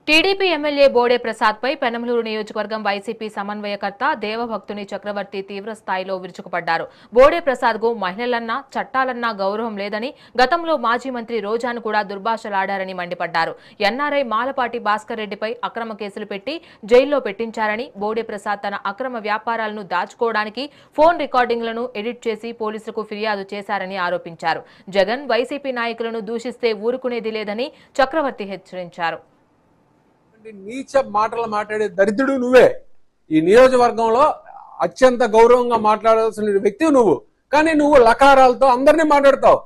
TDP MLA Bode Prasad పై పెనమలూరు నియోజకవర్గం YCP సమన్వయకర్త దేవభక్తుని చక్రవర్తి తీవ్రస్థాయిలో విరుచుకుపడ్డారు. బోడే ప్రసాద్ కు మహిళలన్నా చట్టాలన్నా గౌరవం లేదని, గతంలో మాజీ మంత్రి రోజాను కూడా దుర్భాషలాడారని మండిపడ్డారు. ఎన్ఆర్ఐ మాలపాటి భాస్కర్ రెడ్డిపై అక్రమ కేసులు పెట్టి జైల్లో పెట్టించారని, బోడే ప్రసాద్ తన అక్రమ వ్యాపారాలను దాచుకోవడానికి ఫోన్ రికార్డింగ్లను ఎడిట్ చేసి పోలీసులకు ఫిర్యాదు చేశారని ఆరోపించారు. జగన్ వైసీపీ నాయకులను దూషిస్తే ఊరుకునేది లేదని చక్రవర్తి హెచ్చరించారు. నీచ మాటలు మాట్లాడే దరిద్రుడు నువ్వే. ఈ నియోజకవర్గంలో అత్యంత గౌరవంగా మాట్లాడాల్సిన వ్యక్తి నువ్వు. కానీ నువ్వు లకారాలతో అందరినీ మాట్లాడతావు.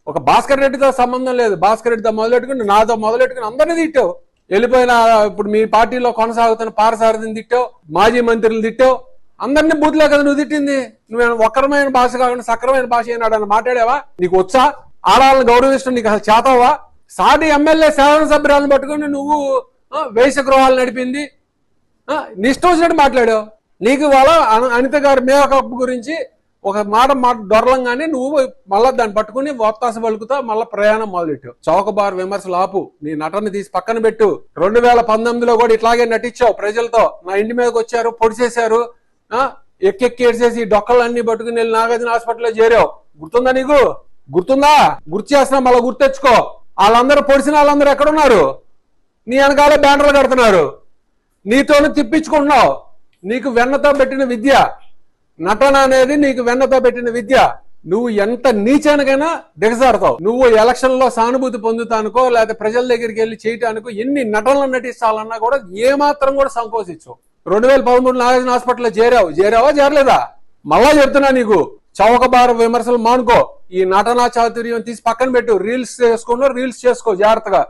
ఒక భాస్కర్ రెడ్డితో సంబంధం లేదు. భాస్కర్ రెడ్డితో మొదలెట్టుకుని నాతో మొదలెట్టుకుని అందరినీ తిట్టావు. వెళ్ళిపోయిన ఇప్పుడు మీ పార్టీలో కొనసాగుతున్న పారసారథిని తిట్టావు, మాజీ మంత్రులు తిట్టావు. అందరినీ బూతులే కదా నువ్వు తిట్టింది. నువ్వు వక్రమైన భాష కాకుండా సక్రమైన భాష ఏనాడని మాట్లాడావా? నీకు వచ్చా? ఆడాలను గౌరవించడం నీకు అసలు చేతావా? సాటి ఎమ్మెల్యే శాసనసభ్యురాలను పట్టుకుని నువ్వు వేష గృహాలు నడిపింది నిష్టం వచ్చినట్టు మాట్లాడావు. నీకు వాళ్ళ అనిత గారి మేకప్ గురించి ఒక మాట దొరలంగానే నువ్వు మళ్ళా దాన్ని పట్టుకుని ఒత్తాస పలుకుతా మళ్ళా ప్రయాణం మొదలెట్టావు. చౌకబార్ విమర్శలు ఆపు. నీ నటన తీసి పక్కన పెట్టు. 2019లో కూడా ఇట్లాగే నటించావు ప్రజలతో. నా ఇంటి మీదకి వచ్చారు, పొడిచేశారు, ఎక్కెక్కి ఏడ్చేసి డొక్కలన్నీ పట్టుకుని వెళ్ళి నాగార్జున హాస్పిటల్లో చేరావు. గుర్తుందా నీకు? గుర్తుందా? గుర్తు చేస్తున్నా, మళ్ళీ గుర్తు తెచ్చుకో. వాళ్ళందరూ పొడిచిన వాళ్ళందరూ ఎక్కడున్నారు? నీ వెనకాలే బ్యానర్లు కడుతున్నారు. నీతోనే తిప్పించుకుంటున్నావు. నీకు వెన్నతో పెట్టిన విద్య నటన అనేది. నీకు వెన్నతో పెట్టిన విద్య. నువ్వు ఎంత నీచానికైనా దిగజారుతావు. నువ్వు ఎలక్షన్ లో సానుభూతి పొందుతానుకో లేకపోతే ప్రజల దగ్గరికి వెళ్ళి చేయటానికో ఎన్ని నటనలు నటిస్తాలన్నా కూడా ఏమాత్రం కూడా సంకోచించు. 2013 నాగార్జున హాస్పిటల్లో చేరావా చేరలేదా? మళ్ళా చెప్తున్నా నీకు, చౌకబార విమర్శలు మానుకో. ఈ నటనా చాతుర్యం తీసి పక్కన పెట్టు. రీల్స్ చేసుకో జాగ్రత్తగా.